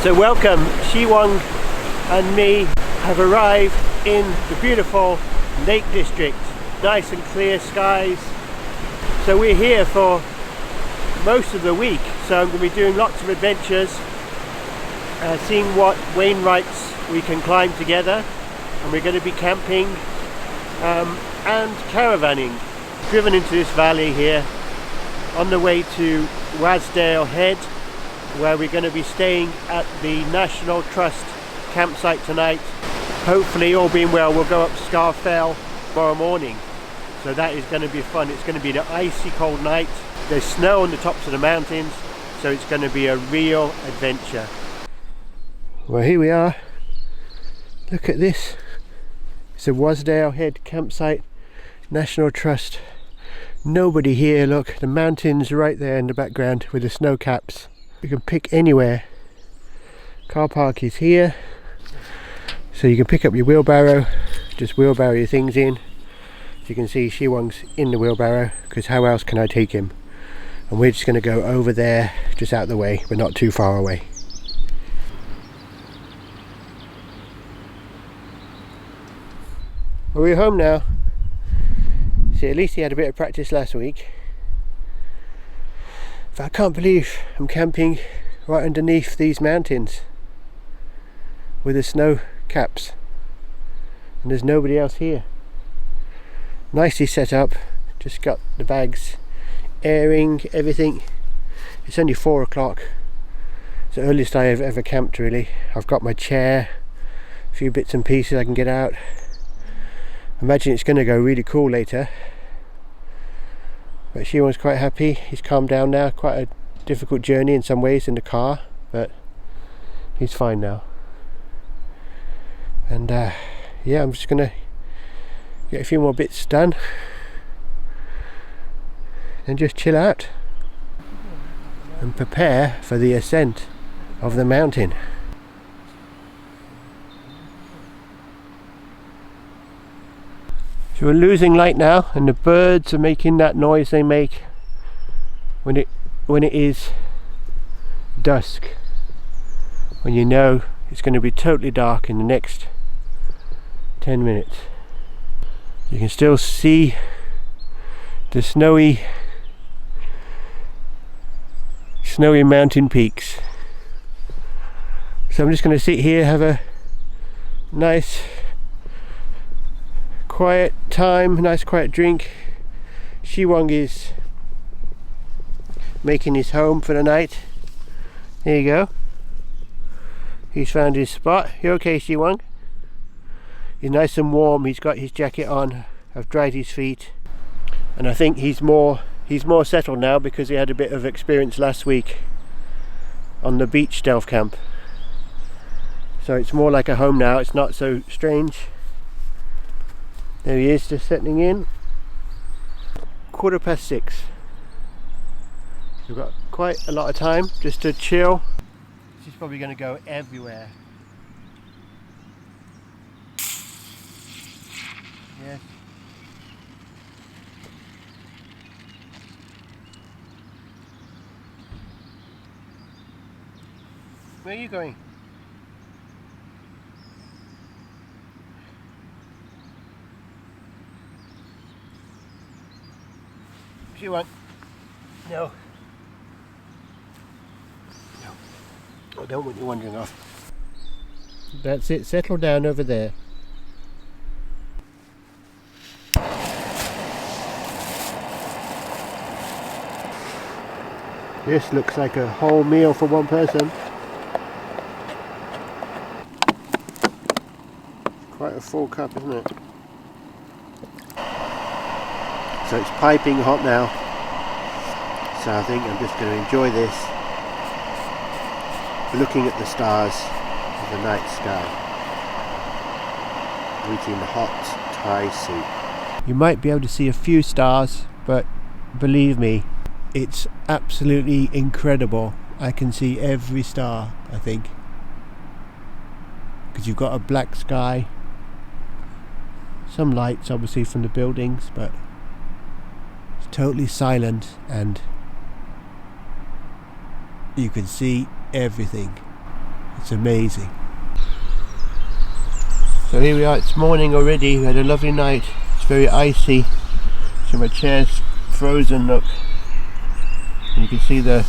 So welcome, Shiwong and me have arrived in the beautiful Lake District. Nice and clear skies. So we're here for most of the week. So I'm going to be doing lots of adventures, seeing what Wainwrights we can climb together. And we're going to be camping and caravanning. Driven into this valley here on the way to Wasdale Head, where we're going to be staying at the National Trust campsite tonight. Hopefully, all being well, we'll go up Scafell tomorrow morning. So that is going to be fun. It's going to be an icy cold night. There's snow on the tops of the mountains, so it's going to be a real adventure. Well, here we are. Look at this. It's a Wasdale Head campsite, National Trust. Nobody here. Look, the mountains right there in the background with the snow caps. You can pick anywhere. Car park is here, so you can pick up your wheelbarrow, just wheelbarrow your things in. As you can see, Shiwong's in the wheelbarrow because how else can I take him? And we're just going to go over there, just out the way. We're not too far away. Well, we're home now. See, at least he had a bit of practice last week. But I can't believe I'm camping right underneath these mountains with the snow caps, and there's nobody else here. Nicely set up, just got the bags, airing, everything. It's only 4 o'clock. It's the earliest I have ever camped really. I've got my chair, a few bits and pieces I can get out. I imagine it's going to go really cool later. But Shiwong's quite happy. He's calmed down now. Quite a difficult journey in some ways in the car, but he's fine now. And yeah, I'm just gonna get a few more bits done and just chill out and prepare for the ascent of the mountain. So we're losing light now, and the birds are making that noise they make when it is dusk, when you know it's going to be totally dark in the next 10 minutes. You can still see the snowy mountain peaks. So I'm just going to sit here, have a nice quiet time, nice quiet drink. Shiwong is making his home for the night. There you go. He's found his spot. You okay, Shiwong? He's nice and warm. He's got his jacket on. I've dried his feet, and I think he's more settled now because he had a bit of experience last week on the beach stealth camp. So it's more like a home now. It's not so strange. There he is, just settling in. 6:15. We've got quite a lot of time just to chill. This is probably going to go everywhere. Yes. Where are you going? You want? No. No. I don't want you wandering off. That's it. Settle down over there. This looks like a whole meal for one person. Quite a full cup, isn't it? So it's piping hot now, so I think I'm just going to enjoy this, looking at the stars of the night sky, eating the hot Thai soup. You might be able to see a few stars, but believe me, it's absolutely incredible. I can see every star, I think, because you've got a black sky, some lights obviously from the buildings, but totally silent, and you can see everything. It's amazing. So here we are, it's morning already. We had a lovely night. It's very icy. So my chair's frozen, look. And you can see the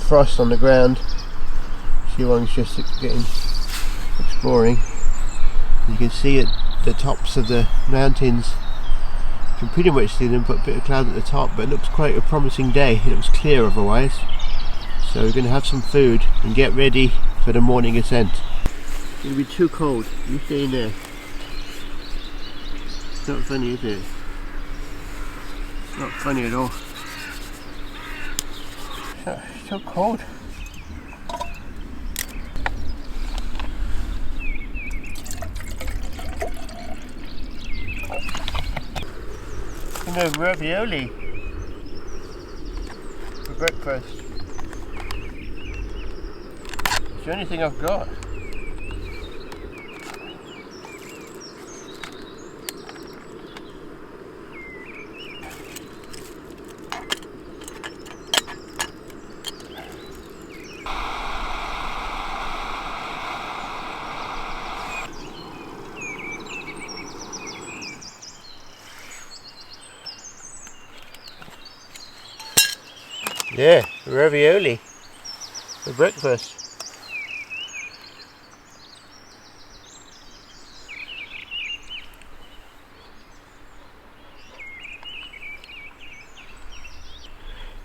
frost on the ground. Shiwang's just exploring. You can see at the tops of the mountains, you can pretty much see them, but a bit of cloud at the top, but it looks quite a promising day. It looks clear otherwise. So we're going to have some food and get ready for the morning ascent. It's going to be too cold. You stay in there. It's not funny, is it? It's not funny at all. It's so cold. No ravioli for breakfast. It's the only thing I've got. Yeah, ravioli for breakfast.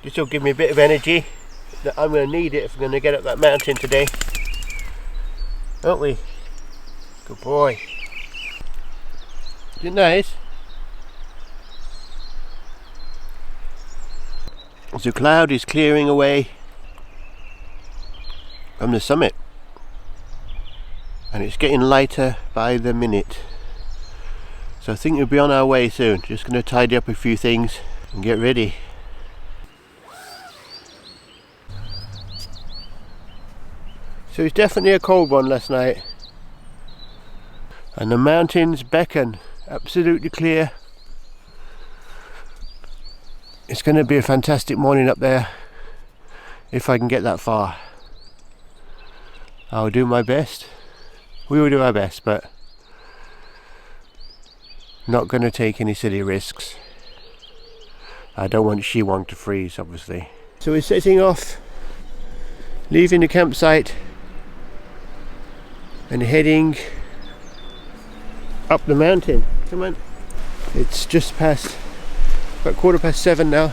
This will give me a bit of energy that I'm going to need it if I'm going to get up that mountain today. Aren't we? Good boy. Isn't it nice? The cloud is clearing away from the summit and it's getting lighter by the minute, so I think we'll be on our way soon. Just going to tidy up a few things and get ready. So it's definitely a cold one last night and the mountains beckon, absolutely clear. It's going to be a fantastic morning up there if I can get that far. I'll do my best. We will do our best, but not going to take any silly risks. I don't want Shiwang to freeze, obviously. So we're setting off, leaving the campsite and heading up the mountain. Come on. It's just past about 7:15 now.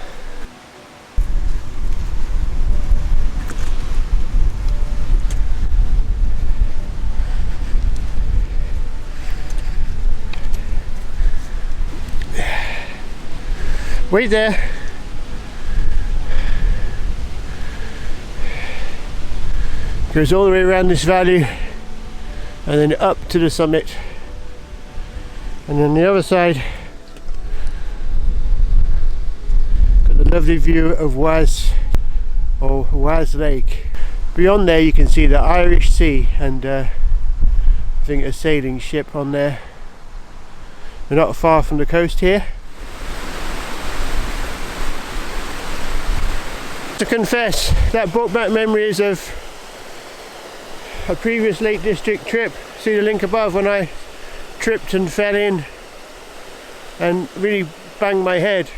Wait there. Goes all the way around this valley and then up to the summit, and then the other side lovely view of Was Lake. Beyond there you can see the Irish Sea and I think a sailing ship on there. We're not far from the coast here. To confess, that brought back memories of a previous Lake District trip. See the link above, when I tripped and fell in and really banged my head.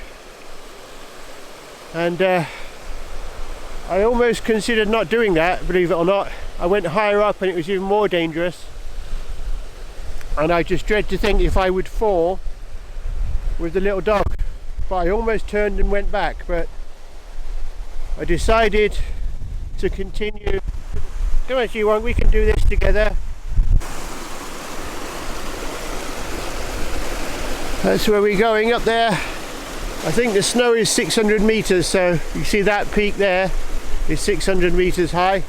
And I almost considered not doing that, believe it or not. I went higher up and it was even more dangerous. And I just dread to think if I would fall with the little dog. But I almost turned and went back, but I decided to continue. Come on, Shiwang, we can do this together. That's where we're going, up there. I think the snow is 600 meters, so you see that peak there is 600 meters high,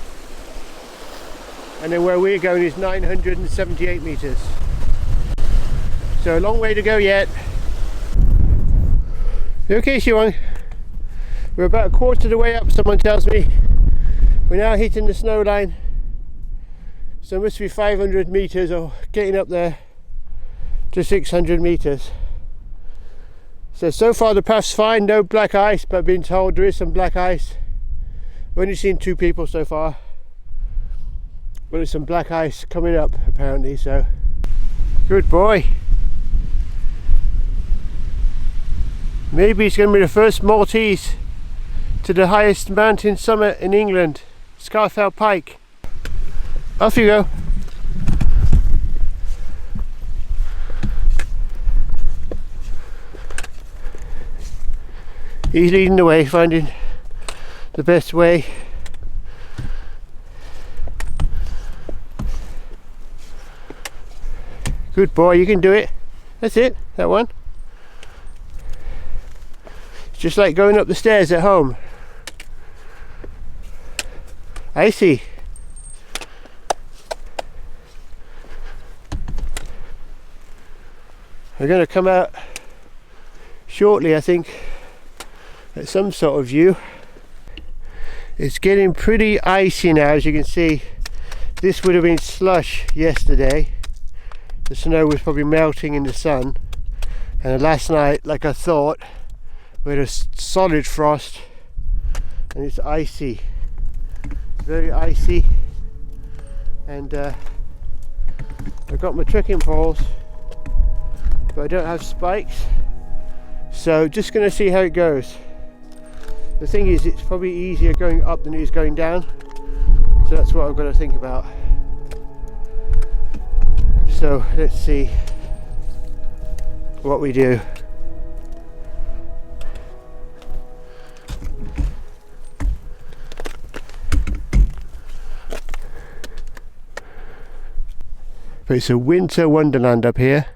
and then where we're going is 978 meters. So a long way to go yet. You okay, Shiwang? We're about a quarter of the way up, someone tells me. We're now hitting the snow line, so it must be 500 meters or getting up there to 600 meters. So far the path's fine, no black ice, but I've been told there is some black ice. I've only seen 2 people so far. Well, there's some black ice coming up apparently, so good boy. Maybe it's going to be the first Maltese to the highest mountain summit in England, Scafell Pike. Off you go. He's leading the way, finding the best way. Good boy, you can do it. That's it, that one. It's just like going up the stairs at home. I see. We're going to come out shortly, I think, at some sort of view. It's getting pretty icy now, as you can see. This would have been slush yesterday. The snow was probably melting in the sun, and last night, like I thought, we had a solid frost, and it's icy, very icy. And I've got my trekking poles, but I don't have spikes, so just going to see how it goes. The thing is, it's probably easier going up than it is going down, so that's what I've got to think about. So let's see what we do. But it's a winter wonderland up here.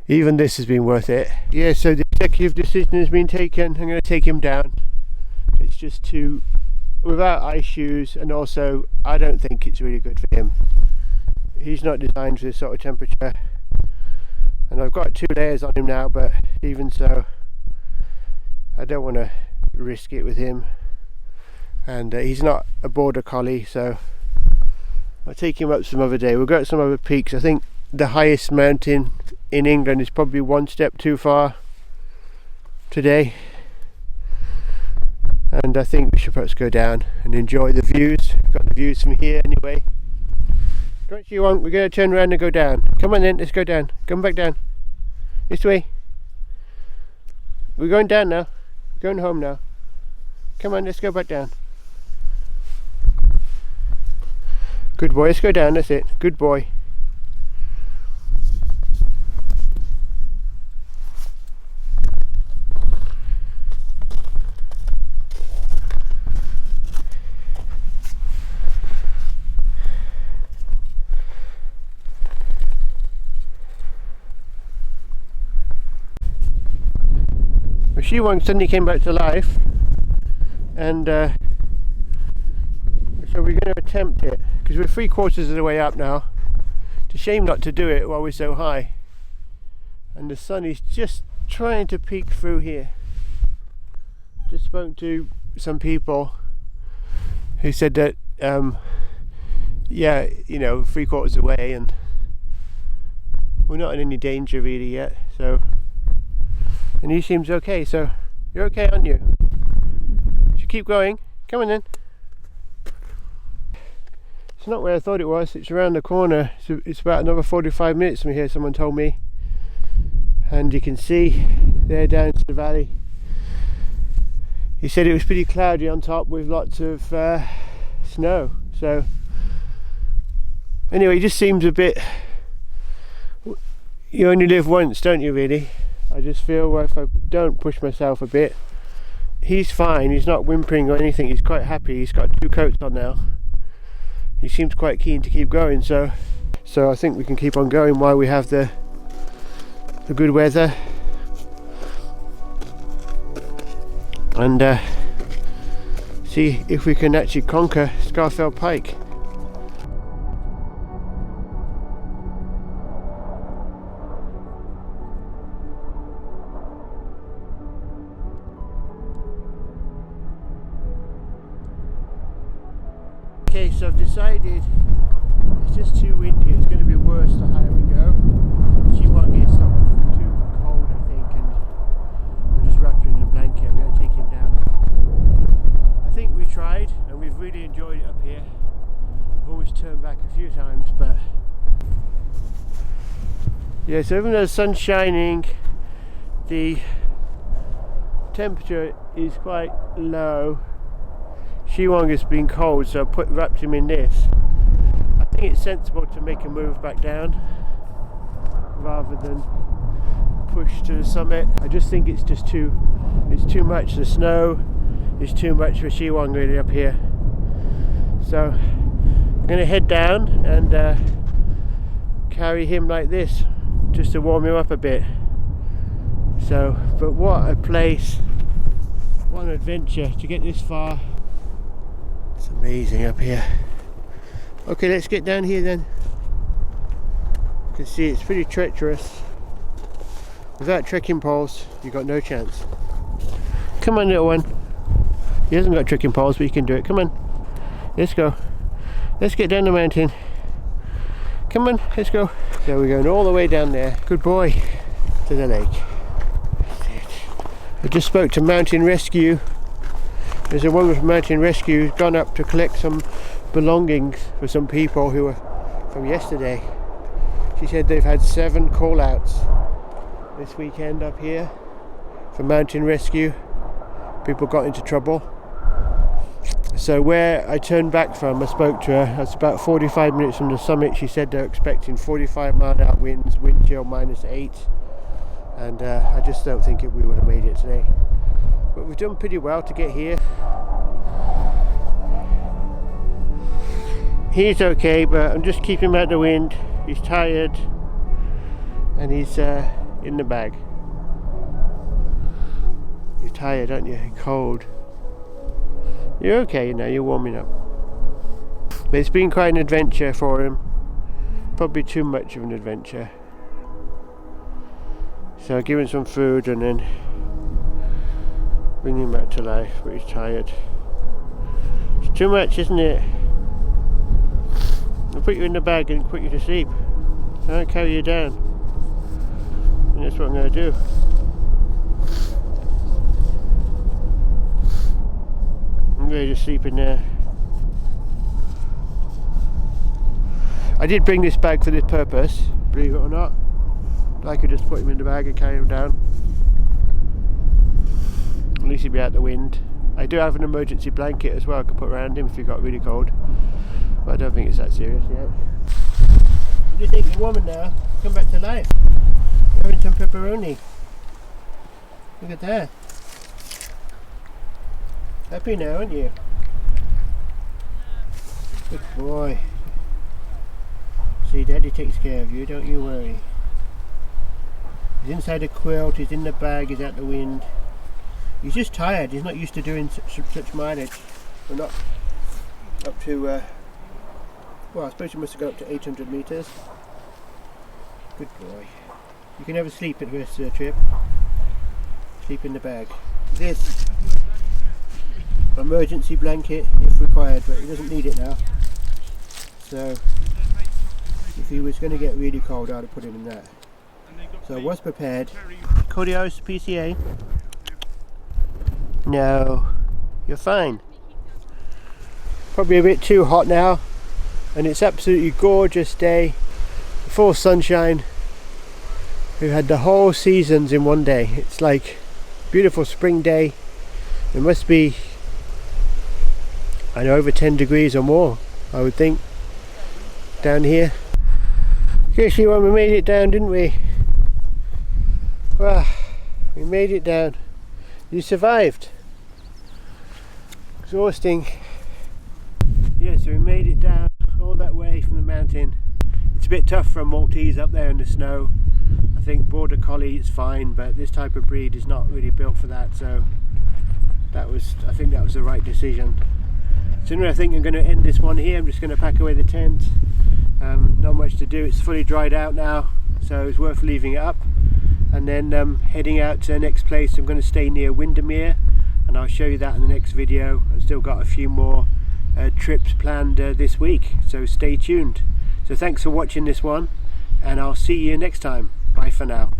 Even this has been worth it. Yeah, so the executive decision has been taken. I'm going to take him down. It's just too, without ice shoes, and also I don't think it's really good for him. He's not designed for this sort of temperature, and I've got 2 layers on him now, but even so I don't want to risk it with him. And he's not a border collie, so I'll take him up some other day. We'll go to some other peaks. I think the highest mountain in England is probably one step too far today, and I think we should perhaps go down and enjoy the views. We've got the views from here anyway. Don't you want? We're going to turn around and go down. Come on then, let's go down. Come back down. This way. We're going down now. We're going home now. Come on, let's go back down. Good boy, let's go down, that's it. Good boy. She one suddenly came back to life, and so we're going to attempt it, because we're 3/4 of the way up now. It's a shame not to do it while we're so high, and the sun is just trying to peek through here. Just spoke to some people who said that yeah, you know, 3/4 away, and we're not in any danger really yet. So, and he seems okay, so you're okay, aren't you? Should keep going. Come on then. It's not where I thought it was. It's around the corner. So it's about another 45 minutes from here, someone told me. And you can see there down to the valley. He said it was pretty cloudy on top with lots of snow. So anyway, it just seems a bit, you only live once, don't you really? I just feel if I don't push myself a bit. He's fine, he's not whimpering or anything, he's quite happy. He's got 2 coats on now. He seems quite keen to keep going, so I think we can keep on going while we have the good weather. And see if we can actually conquer Scafell Pike. Okay, so I've decided it's just too windy. It's going to be worse the higher we go. She won't get sort of too cold, I think, and I'm just wrapped in a blanket. I'm going to take him down now. I think we tried, and we've really enjoyed it up here. always turn back a few times, but yeah, so even though the sun's shining, the temperature is quite low. Shiwong has been cold, so I wrapped him in this. I think it's sensible to make a move back down rather than push to the summit. I just think it's too much. The snow is too much for Shiwong really up here. So I'm going to head down and carry him like this just to warm him up a bit. So, but what a place, what an adventure to get this far. It's amazing up here. Okay, let's get down here then. You can see it's pretty treacherous. Without trekking poles, you've got no chance. Come on, little one. He hasn't got trekking poles, but you can do it. Come on, let's go. Let's get down the mountain. Come on, let's go. So we're going all the way down there. Good boy. To the lake. I just spoke to Mountain Rescue. There's a woman from Mountain Rescue who's gone up to collect some belongings for some people who were from yesterday. She said they've had 7 call-outs this weekend up here for Mountain Rescue. People got into trouble. So where I turned back from, I spoke to her. That's about 45 minutes from the summit. She said they're expecting 45 mile-an-hour winds, wind chill -8. And I just don't think we would have made it today. But we've done pretty well to get here. He's okay, but I'm just keeping him out the wind. He's tired and he's in the bag. You're tired, aren't you? You're cold. You're okay now, you're warming up. But it's been quite an adventure for him. Probably too much of an adventure. So I give him some food and then bring him back to life, but he's tired. It's too much, isn't it? I'll put you in the bag and put you to sleep. I won't carry you down. And that's what I'm going to do. I'm going to just sleep in there. I did bring this bag for this purpose, believe it or not. I could just put him in the bag and carry him down. At least he'd be out the wind. I do have an emergency blanket as well I could put around him if he got really cold. But I don't think it's that serious yet. What do you think? You're warming now. Come back to life. You're having some pepperoni. Look at that. Happy now, aren't you? Good boy. See, Daddy takes care of you, don't you worry. He's inside a quilt, he's in the bag, he's out the wind. He's just tired, he's not used to doing such mileage. We're not up to, well, I suppose he must have gone up to 800 metres. Good boy. You can have a sleep at the rest of the trip. Sleep in the bag. This emergency blanket if required, but he doesn't need it now. So, if he was going to get really cold, I'd have put him in that. So I was prepared. Cordios PCA. No, you're fine. Probably a bit too hot now, and it's absolutely gorgeous day, full sunshine. We've had the whole seasons in one day. It's like beautiful spring day. It must be, I know, over 10 degrees or more, I would think, down here. Guess you we made it down, didn't we? Well, we made it down. You survived. Exhausting. Yeah, so we made it down all that way from the mountain. It's a bit tough for a Maltese up there in the snow. I think Border Collie is fine, but this type of breed is not really built for that, so I think that was the right decision. So anyway, I think I'm going to end this one here. I'm just going to pack away the tent. Not much to do, it's fully dried out now, so it's worth leaving it up. And then heading out to the next place. I'm going to stay near Windermere, and I'll show you that in the next video. I've still got a few more trips planned this week, so stay tuned. So thanks for watching this one, and I'll see you next time. Bye for now.